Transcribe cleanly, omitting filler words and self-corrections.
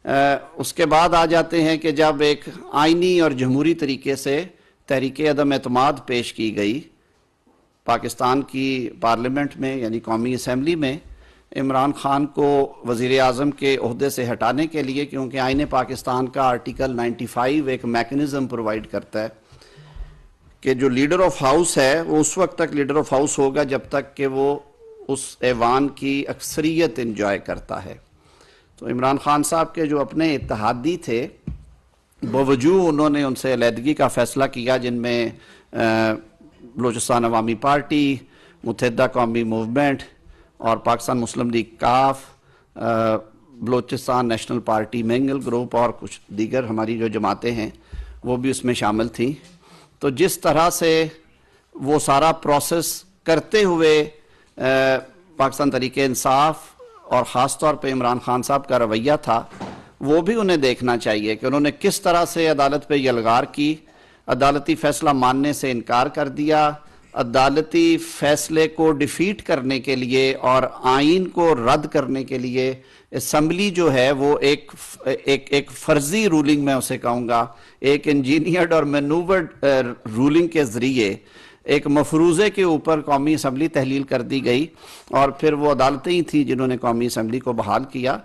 اس کے بعد آ جاتے ہیں کہ جب ایک آئینی اور جمہوری طریقے سے تحریک عدم اعتماد پیش کی گئی پاکستان کی پارلیمنٹ میں یعنی قومی اسمبلی میں عمران خان کو وزیر اعظم کے عہدے سے ہٹانے کے لیے، کیونکہ آئین پاکستان کا آرٹیکل 95 ایک میکنزم پرووائڈ کرتا ہے کہ جو لیڈر آف ہاؤس ہے وہ اس وقت تک لیڈر آف ہاؤس ہوگا جب تک کہ وہ اس ایوان کی اکثریت انجوائے کرتا ہے۔ تو عمران خان صاحب کے جو اپنے اتحادی تھے بوجود انہوں نے ان سے علیحدگی کا فیصلہ کیا، جن میں بلوچستان عوامی پارٹی، متحدہ قومی موومنٹ اور پاکستان مسلم لیگ کاف، Balochistan national party Mengal group اور کچھ دیگر ہماری جو جماعتیں ہیں وہ بھی اس میں شامل تھیں۔ تو جس طرح سے وہ سارا پروسیس کرتے ہوئے پاکستان تحریک انصاف اور خاص طور پہ عمران خان صاحب کا رویہ تھا، وہ بھی انہیں دیکھنا چاہیے کہ انہوں نے کس طرح سے عدالت پہ یلغار کی، عدالتی فیصلہ ماننے سے انکار کر دیا، عدالتی فیصلے کو ڈیفیٹ کرنے کے لیے اور آئین کو رد کرنے کے لیے اسمبلی جو ہے وہ ایک فرضی رولنگ میں اسے کہوں گا، ایک انجینئرڈ اور مینوورڈ رولنگ کے ذریعے ایک مفروضے کے اوپر قومی اسمبلی تحلیل کر دی گئی، اور پھر وہ عدالتیں ہی تھیں جنہوں نے قومی اسمبلی کو بحال کیا۔